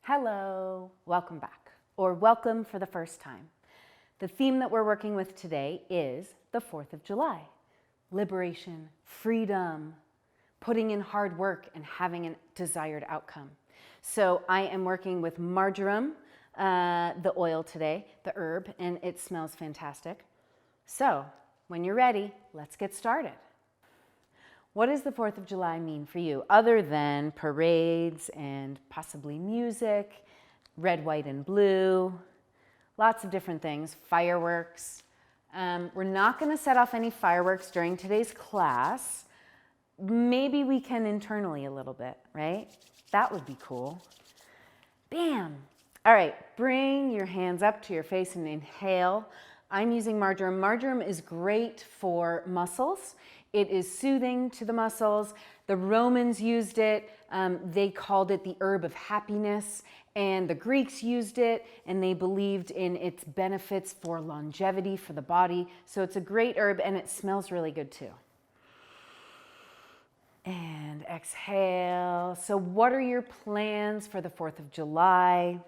Hello, welcome back, or welcome for the first time. The theme that we're working with today is the 4th of July. Liberation, freedom, putting in hard work and having a desired outcome. So I am working with marjoram, the oil today, the herb, and it smells fantastic. So when you're ready, let's get started. What does the 4th of July mean for you, other than parades and possibly music, red, white, and blue, lots of different things, fireworks. We're not going to set off any fireworks during today's class. Maybe we can internally a little bit, right? That would be cool. Bam! All right, bring your hands up to your face and inhale. I'm using marjoram. Marjoram is great for muscles. It is soothing to the muscles. The Romans used it. They called it the herb of happiness. And the Greeks used it, and they believed in its benefits for longevity for the body. So it's a great herb, and it smells really good too. And exhale. So what are your plans for the 4th of July?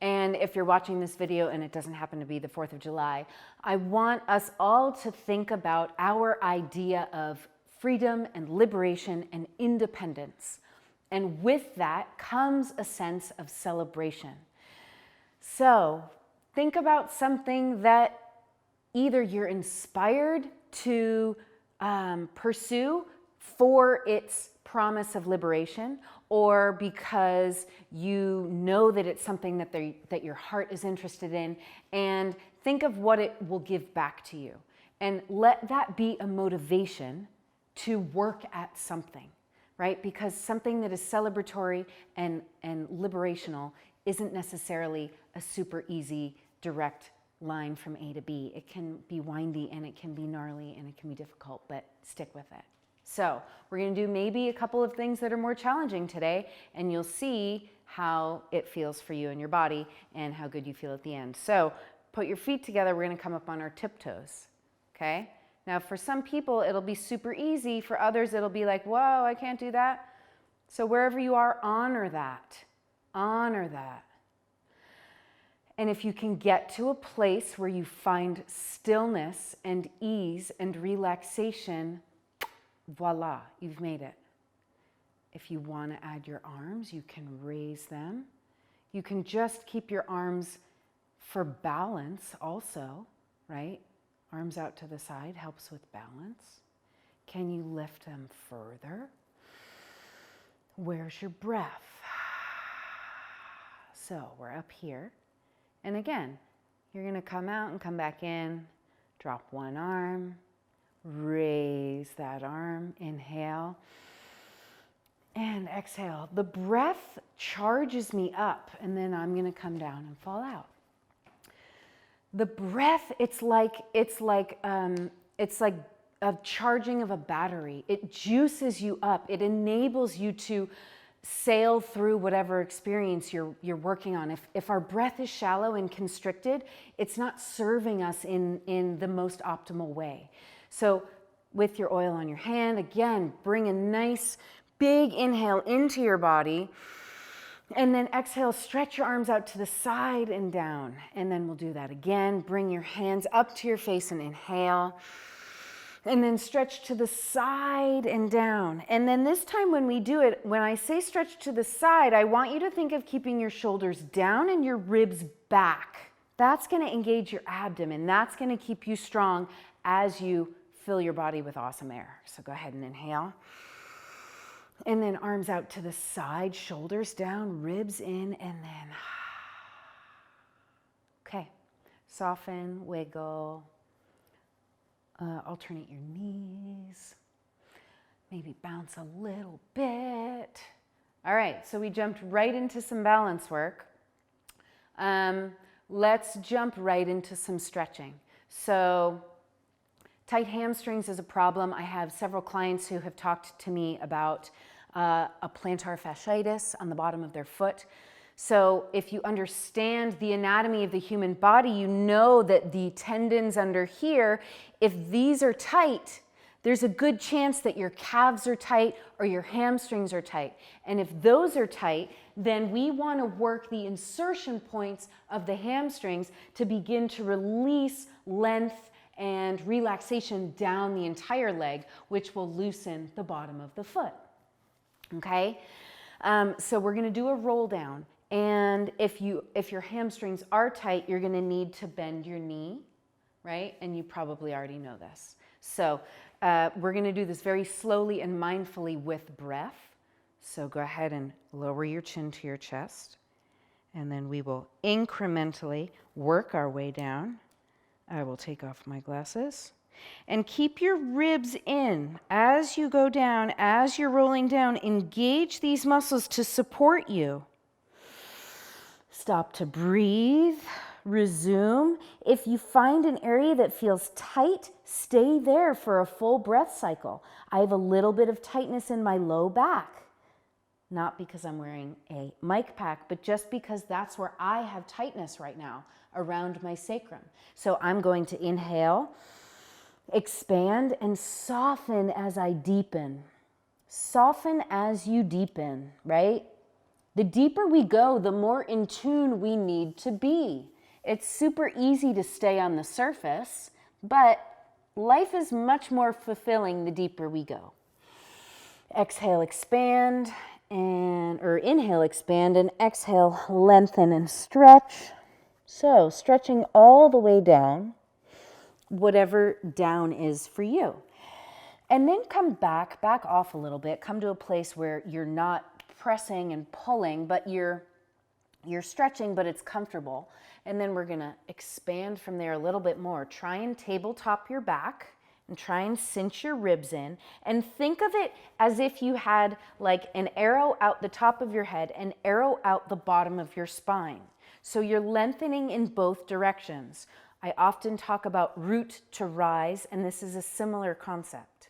And if you're watching this video and it doesn't happen to be the 4th of July, I want us all to think about our idea of freedom and liberation and independence. And with that comes a sense of celebration. So think about something that either you're inspired to pursue for its promise of liberation, or because you know that it's something that your heart is interested in, and think of what it will give back to you. And let that be a motivation to work at something, right? Because something that is celebratory and liberational isn't necessarily a super easy, direct line from A to B. It can be windy and it can be gnarly and it can be difficult, but stick with it. So we're going to do maybe a couple of things that are more challenging today, and you'll see how it feels for you and your body and how good you feel at the end. So put your feet together. We're going to come up on our tiptoes. Okay? Now for some people, it'll be super easy. For others, it'll be like, whoa, I can't do that. So wherever you are, honor that. Honor that. And if you can get to a place where you find stillness and ease and relaxation, voila, you've made it. If you want to add your arms, you can raise them. You can just keep your arms for balance also, right? Arms out to the side helps with balance. Can you lift them further? Where's your breath? So we're up here. And again, you're going to come out and come back in. Drop one arm. Raise that arm, inhale, and exhale. The breath charges me up, and then I'm going to come down and fall out. The breath, it's like a charging of a battery. It juices you up. It enables you to sail through whatever experience you're working on. If our breath is shallow and constricted, it's not serving us in the most optimal way. So with your oil on your hand, again, bring a nice big inhale into your body, and then exhale, stretch your arms out to the side and down. And then we'll do that again. Bring your hands up to your face and inhale, and then stretch to the side and down. And then this time when we do it, when I say stretch to the side, I want you to think of keeping your shoulders down and your ribs back. That's going to engage your abdomen. That's going to keep you strong as you fill your body with awesome air. So go ahead and inhale. And then arms out to the side, shoulders down, ribs in, and then okay. Soften, wiggle, alternate your knees. Maybe bounce a little bit. All right, so we jumped right into some balance work. Let's jump right into some stretching. So tight hamstrings is a problem. I have several clients who have talked to me about a plantar fasciitis on the bottom of their foot. So if you understand the anatomy of the human body, you know that the tendons under here, if these are tight, there's a good chance that your calves are tight or your hamstrings are tight. And if those are tight, then we want to work the insertion points of the hamstrings to begin to release length and relaxation down the entire leg, which will loosen the bottom of the foot. Okay? So we're going to do a roll down. And if your hamstrings are tight, you're going to need to bend your knee, right? And you probably already know this. So we're going to do this very slowly and mindfully with breath. So go ahead and lower your chin to your chest. And then we will incrementally work our way down. I will take off my glasses. And keep your ribs in as you go down, as you're rolling down. Engage these muscles to support you. Stop to breathe. Resume. If you find an area that feels tight, stay there for a full breath cycle. I have a little bit of tightness in my low back. Not because I'm wearing a mic pack, but just because that's where I have tightness right now around my sacrum. So I'm going to inhale, expand, and soften as I deepen. Soften as you deepen, right? The deeper we go, the more in tune we need to be. It's super easy to stay on the surface, but life is much more fulfilling the deeper we go. Exhale, expand, or inhale, expand, and exhale, lengthen and stretch. So stretching all the way down, whatever down is for you. And then come back off a little bit, come to a place where you're not pressing and pulling, but you're stretching, but it's comfortable. And then we're gonna expand from there a little bit more. Try and tabletop your back and try and cinch your ribs in. And think of it as if you had like an arrow out the top of your head, an arrow out the bottom of your spine. So you're lengthening in both directions. I often talk about root to rise, and this is a similar concept.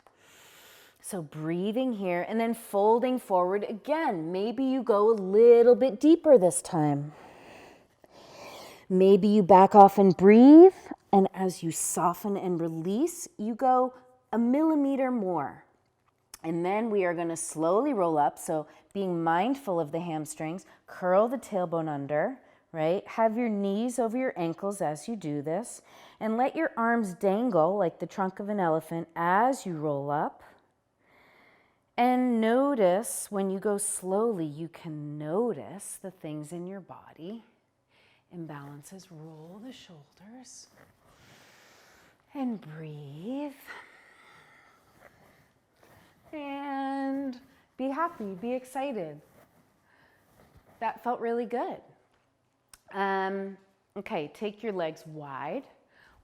So breathing here and then folding forward again. Maybe you go a little bit deeper this time. Maybe you back off and breathe, and as you soften and release, you go a millimeter more. And then we are going to slowly roll up, so being mindful of the hamstrings, curl the tailbone under, right? Have your knees over your ankles as you do this, and let your arms dangle like the trunk of an elephant as you roll up. And notice when you go slowly, you can notice the things in your body. Imbalances, roll the shoulders and breathe. And be happy, be excited. That felt really good. Okay, take your legs wide.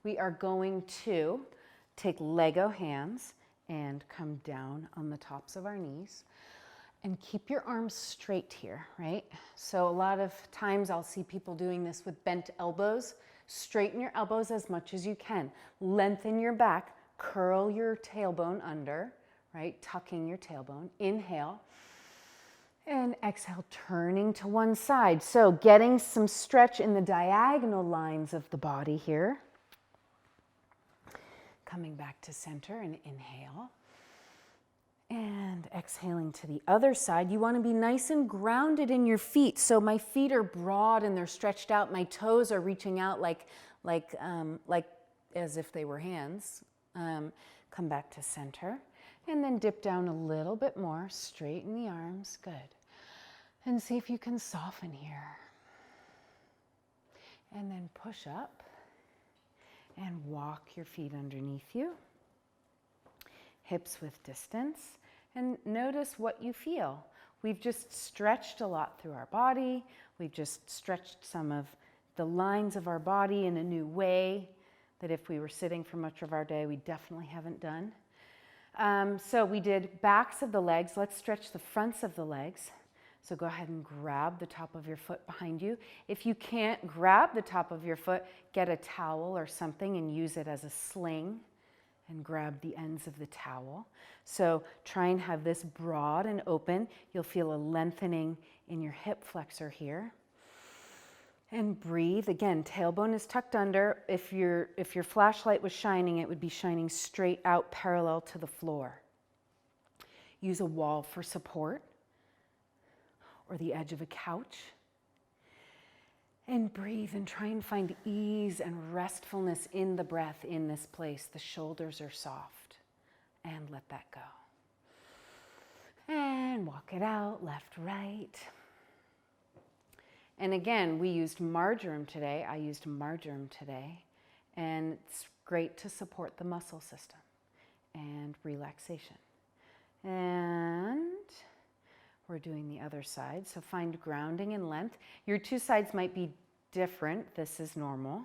We are going to take Lego hands and come down on the tops of our knees and keep your arms straight here, right? So a lot of times I'll see people doing this with bent elbows. Straighten your elbows as much as you can. Lengthen your back, curl your tailbone under, right? Tucking your tailbone. Inhale. And exhale, turning to one side. So getting some stretch in the diagonal lines of the body here. Coming back to center and inhale. And exhaling to the other side. You want to be nice and grounded in your feet. So my feet are broad and they're stretched out. My toes are reaching out like as if they were hands. Come back to center. And then dip down a little bit more. Straighten the arms. Good. And see if you can soften here. And then push up. And walk your feet underneath you. Hips with distance. And notice what you feel. We've just stretched a lot through our body. We've just stretched some of the lines of our body in a new way that if we were sitting for much of our day, we definitely haven't done. So we did backs of the legs. Let's stretch the fronts of the legs. So go ahead and grab the top of your foot behind you. If you can't grab the top of your foot, get a towel or something and use it as a sling and grab the ends of the towel. So try and have this broad and open. You'll feel a lengthening in your hip flexor here. And breathe. Again, tailbone is tucked under. If your flashlight was shining, it would be shining straight out parallel to the floor. Use a wall for support or the edge of a couch. And breathe and try and find ease and restfulness in the breath in this place. The shoulders are soft. And let that go. And walk it out, left, right. And again, we used marjoram today. I used marjoram today. And it's great to support the muscle system and relaxation. And we're doing the other side. So find grounding and length. Your two sides might be different. This is normal.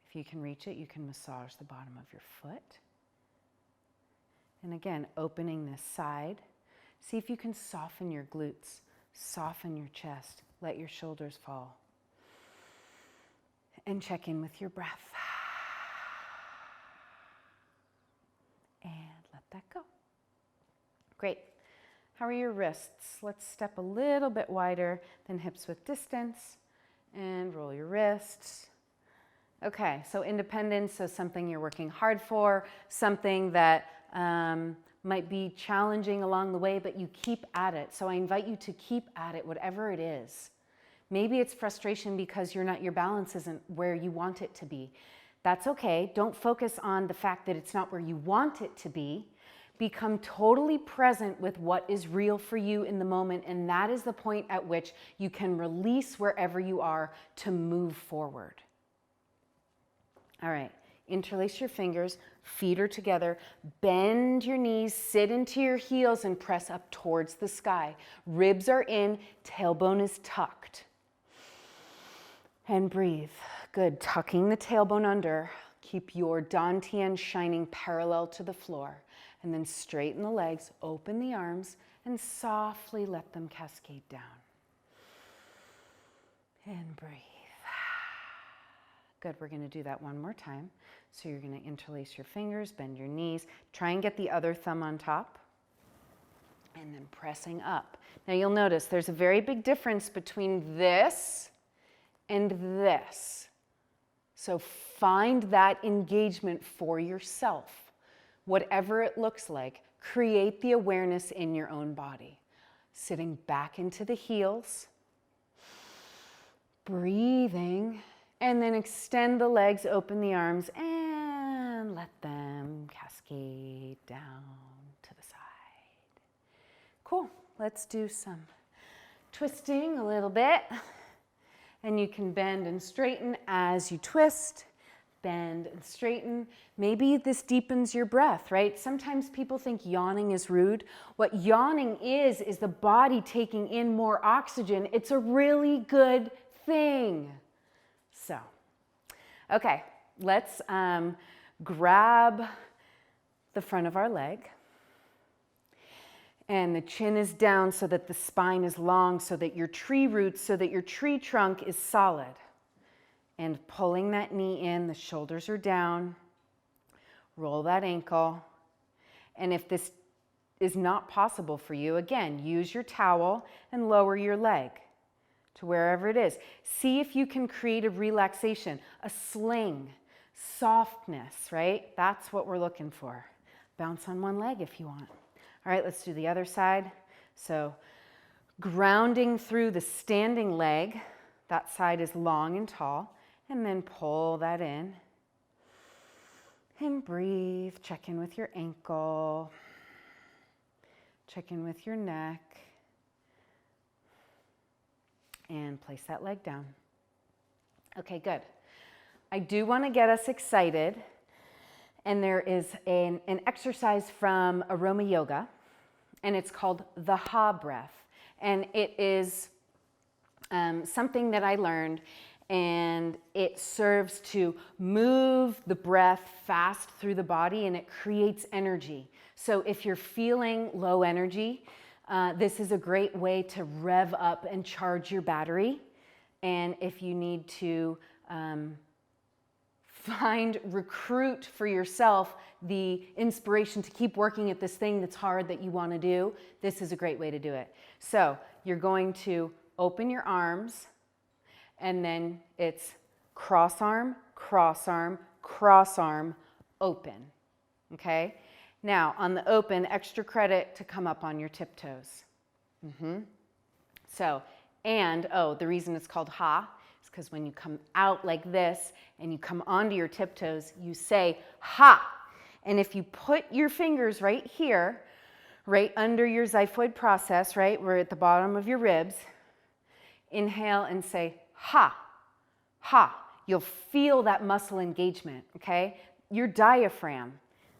If you can reach it, you can massage the bottom of your foot. And again, opening this side. See if you can soften your glutes. Soften your chest. Let your shoulders fall. And check in with your breath. And let that go. Great. How are your wrists? Let's step a little bit wider than hips width distance. And roll your wrists. Okay, so independence, so something you're working hard for, something that might be challenging along the way, but you keep at it. So I invite you to keep at it, whatever it is. Maybe it's frustration because your balance isn't where you want it to be. That's okay. Don't focus on the fact that it's not where you want it to be. Become totally present with what is real for you in the moment, and that is the point at which you can release wherever you are to move forward. All right. Interlace your fingers, feet are together, bend your knees, sit into your heels and press up towards the sky. Ribs are in, tailbone is tucked. And breathe. Good, tucking the tailbone under. Keep your dantian shining parallel to the floor. And then straighten the legs, open the arms, and softly let them cascade down. And breathe. Good, we're going to do that one more time. So you're going to interlace your fingers, bend your knees, try and get the other thumb on top, and then pressing up. Now you'll notice there's a very big difference between this and this. So find that engagement for yourself. Whatever it looks like, create the awareness in your own body. Sitting back into the heels, breathing, and then extend the legs, open the arms, and let them cascade down to the side. Cool. Let's do some twisting a little bit. And you can bend and straighten as you twist. Bend and straighten. Maybe this deepens your breath, right? Sometimes people think yawning is rude. What yawning is the body taking in more oxygen. It's a really good thing. So, okay, let's grab the front of our leg. And the chin is down so that the spine is long, so that your tree roots, so that your tree trunk is solid. And pulling that knee in, the shoulders are down. Roll that ankle. And if this is not possible for you, again, use your towel and lower your leg to wherever it is. See if you can create a relaxation, a sling, softness, right? That's what we're looking for. Bounce on one leg if you want. All right, let's do the other side. So grounding through the standing leg, that side is long and tall, and then pull that in. And breathe, check in with your ankle, check in with your neck. And place that leg down. Okay, good. I do want to get us excited. And there is an exercise from Aroma Yoga, and it's called the Ha breath. And it is something that I learned, and it serves to move the breath fast through the body, and it creates energy. So if you're feeling low energy, this is a great way to rev up and charge your battery. And if you need to recruit for yourself the inspiration to keep working at this thing that's hard that you want to do, this is a great way to do it. So you're going to open your arms, and then it's cross arm, cross arm, cross arm, open. Okay? Now, on the open, extra credit to come up on your tiptoes. So, the reason it's called ha is because when you come out like this and you come onto your tiptoes, you say ha. And if you put your fingers right here, right under your xiphoid process, right, we're at the bottom of your ribs, inhale and say ha, ha. You'll feel that muscle engagement, okay? Your diaphragm,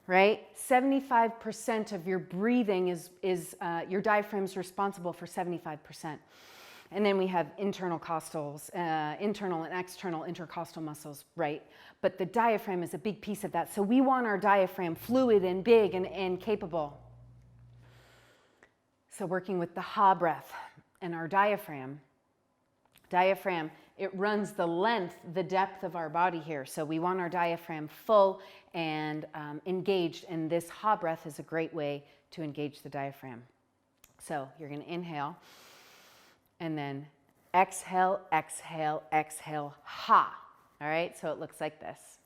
right? 75% of your breathing is your diaphragm is responsible for 75%. And then we have internal and external intercostal muscles, right? But the diaphragm is a big piece of that. So we want our diaphragm fluid and big and capable. So working with the ha breath and our diaphragm, it runs the length, the depth of our body here. So we want our diaphragm full and engaged, and this ha breath is a great way to engage the diaphragm. So you're going to inhale, and then exhale, exhale, exhale, ha. All right, so it looks like this.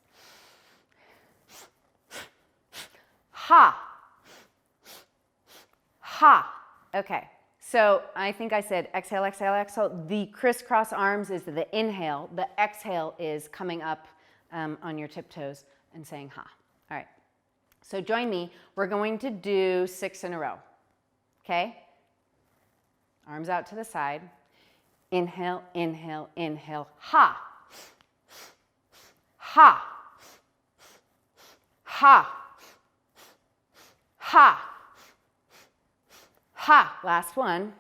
Ha. Ha. Okay. So I think I said exhale, exhale, exhale. The crisscross arms is the inhale. The exhale is coming up on your tiptoes and saying ha. All right. So join me. We're going to do 6 in a row. Okay? Arms out to the side. Inhale, inhale, inhale. Ha. Ha. Ha. Ha. Ha, last one.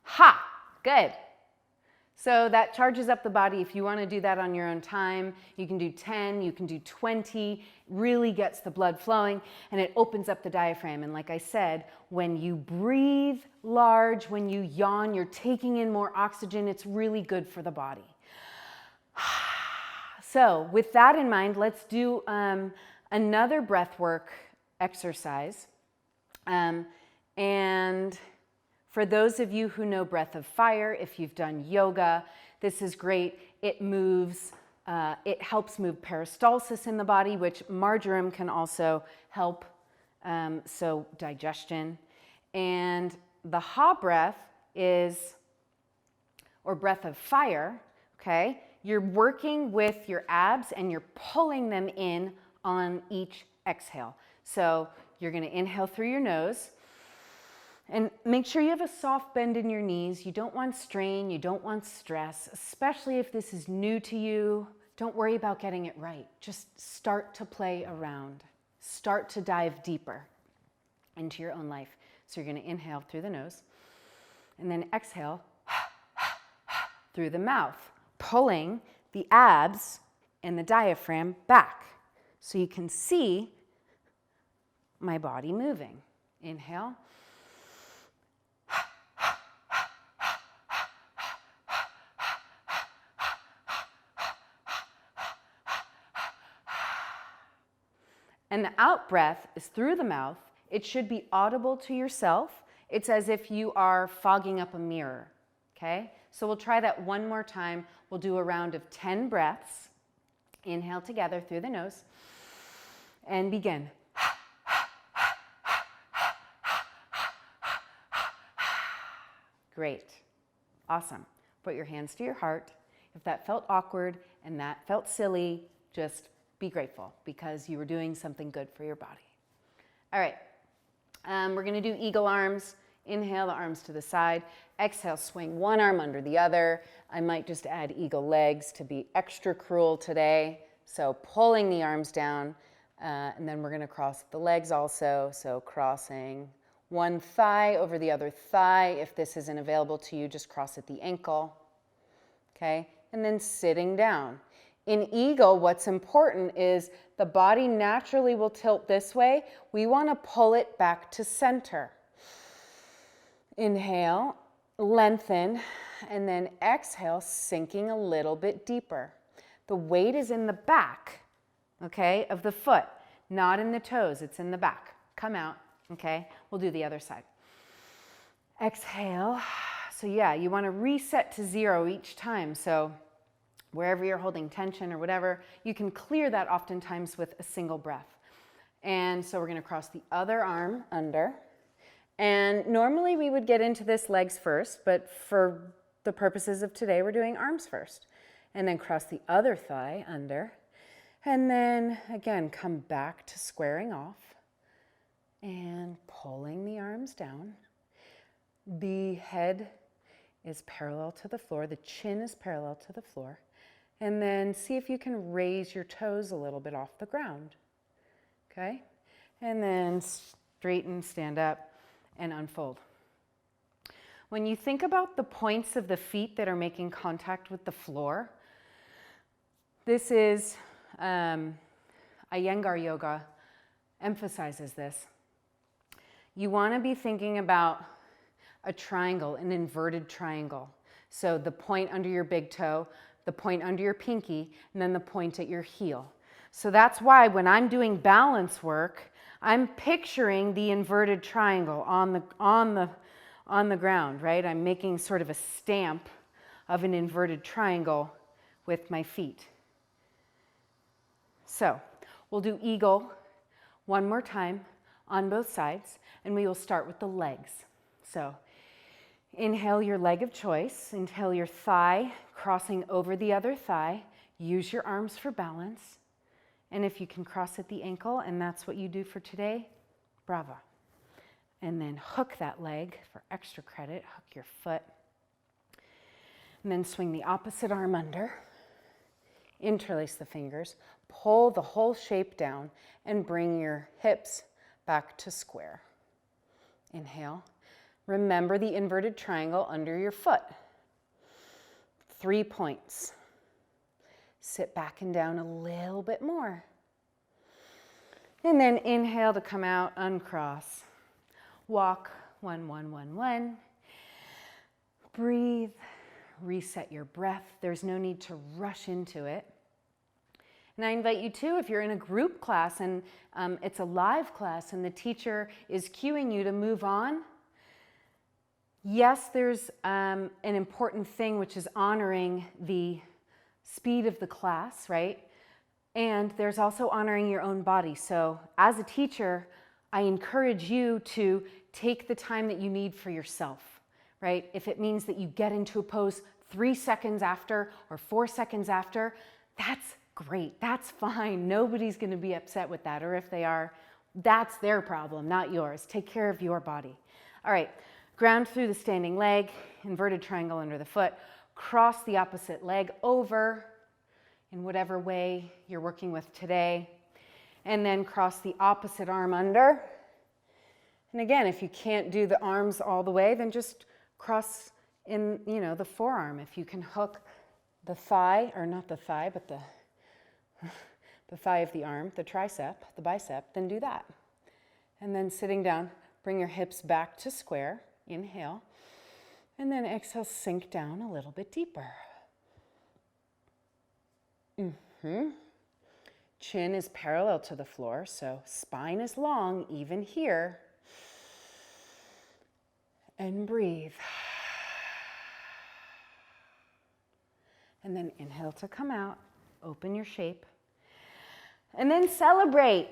Ha, good. So that charges up the body. If you want to do that on your own time, you can do 10, you can do 20, really gets the blood flowing, and it opens up the diaphragm. And like I said, when you breathe large, when you yawn, you're taking in more oxygen. It's really good for the body. So with that in mind, let's do another breathwork exercise. And for those of you who know breath of fire, if you've done yoga, this is great. It moves, it helps move peristalsis in the body, which marjoram can also help, so digestion. And the ha breath is, or breath of fire, okay? You're working with your abs and you're pulling them in on each exhale. So you're gonna inhale through your nose. And make sure you have a soft bend in your knees. You don't want strain, you don't want stress, especially if this is new to you. Don't worry about getting it right. Just start to play around. Start to dive deeper into your own life. So you're going to inhale through the nose and then exhale through the mouth, pulling the abs and the diaphragm back so you can see my body moving. Inhale. And the out breath is through the mouth. It should be audible to yourself. It's as if you are fogging up a mirror, okay? So we'll try that one more time. We'll do a round of 10 breaths. Inhale together through the nose and begin. Great. Awesome. Put your hands to your heart. If that felt awkward and that felt silly, just be grateful because you were doing something good for your body. All right, we're gonna do eagle arms. Inhale, the arms to the side. Exhale, swing one arm under the other. I might just add eagle legs to be extra cruel today. So pulling the arms down, and then we're gonna cross the legs also. So crossing one thigh over the other thigh. If this isn't available to you, just cross at the ankle, okay? And then sitting down. In eagle, what's important is the body naturally will tilt this way. We want to pull it back to center. Inhale, lengthen, and then exhale, sinking a little bit deeper. The weight is in the back, okay, of the foot, not in the toes. It's in the back. Come out, okay? We'll do the other side. Exhale, So yeah, you want to reset to 0 each time. So wherever you're holding tension or whatever, you can clear that oftentimes with a single breath. And so we're going to cross the other arm under. And normally we would get into this legs first, but for the purposes of today, we're doing arms first. And then cross the other thigh under. And then again, come back to squaring off and pulling the arms down. The head is parallel to the floor. The chin is parallel to the floor. And then see if you can raise your toes a little bit off the ground. Okay? And then straighten, stand up, and unfold. When you think about the points of the feet that are making contact with the floor, this is Iyengar yoga emphasizes this. You want to be thinking about a triangle, an inverted triangle. So the point under your big toe, the point under your pinky, and then the point at your heel. So that's why when I'm doing balance work, I'm picturing the inverted triangle on the ground, right? I'm making sort of a stamp of an inverted triangle with my feet. So we'll do eagle one more time on both sides, and we will start with the legs. So inhale your leg of choice, inhale your thigh crossing over the other thigh, use your arms for balance, and if you can cross at the ankle and that's what you do for today, bravo. And then hook that leg for extra credit, hook your foot, and then swing the opposite arm under, interlace the fingers, pull the whole shape down, and bring your hips back to square. Inhale. Remember the inverted triangle under your foot. 3 points. Sit back and down a little bit more. And then inhale to come out, uncross. Walk, 1, 1, 1, 1. Breathe, reset your breath. There's no need to rush into it. And I invite you too, if you're in a group class and it's a live class and the teacher is cueing you to move on, yes, there's an important thing, which is honoring the speed of the class, right? And there's also honoring your own body. So as a teacher, I encourage you to take the time that you need for yourself, right? If it means that you get into a pose 3 seconds after or 4 seconds after, that's great. That's fine. Nobody's going to be upset with that. Or if they are, that's their problem, not yours. Take care of your body. All right. Ground through the standing leg, inverted triangle under the foot, cross the opposite leg over in whatever way you're working with today, and then cross the opposite arm under. And again, if you can't do the arms all the way, then just cross in, the forearm. If you can hook the thigh, or not the thigh, but the thigh of the arm, the tricep, the bicep, then do that. And then sitting down, bring your hips back to square. Inhale, and then exhale, sink down a little bit deeper. Chin is parallel to the floor, so spine is long, even here. And breathe. And then inhale to come out, open your shape. And then celebrate.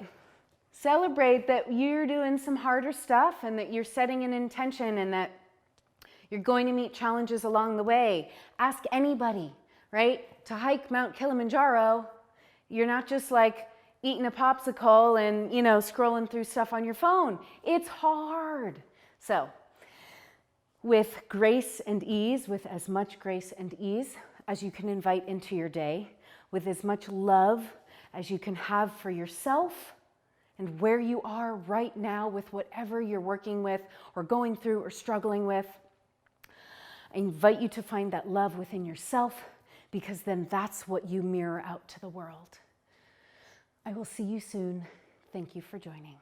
Celebrate that you're doing some harder stuff and that you're setting an intention and that you're going to meet challenges along the way. Ask anybody, right? To hike Mount Kilimanjaro, you're not just like eating a popsicle and, scrolling through stuff on your phone. It's hard. So, with grace and ease, with as much grace and ease as you can invite into your day, with as much love as you can have for yourself, and where you are right now with whatever you're working with or going through or struggling with. I invite you to find that love within yourself, because then that's what you mirror out to the world. I will see you soon. Thank you for joining.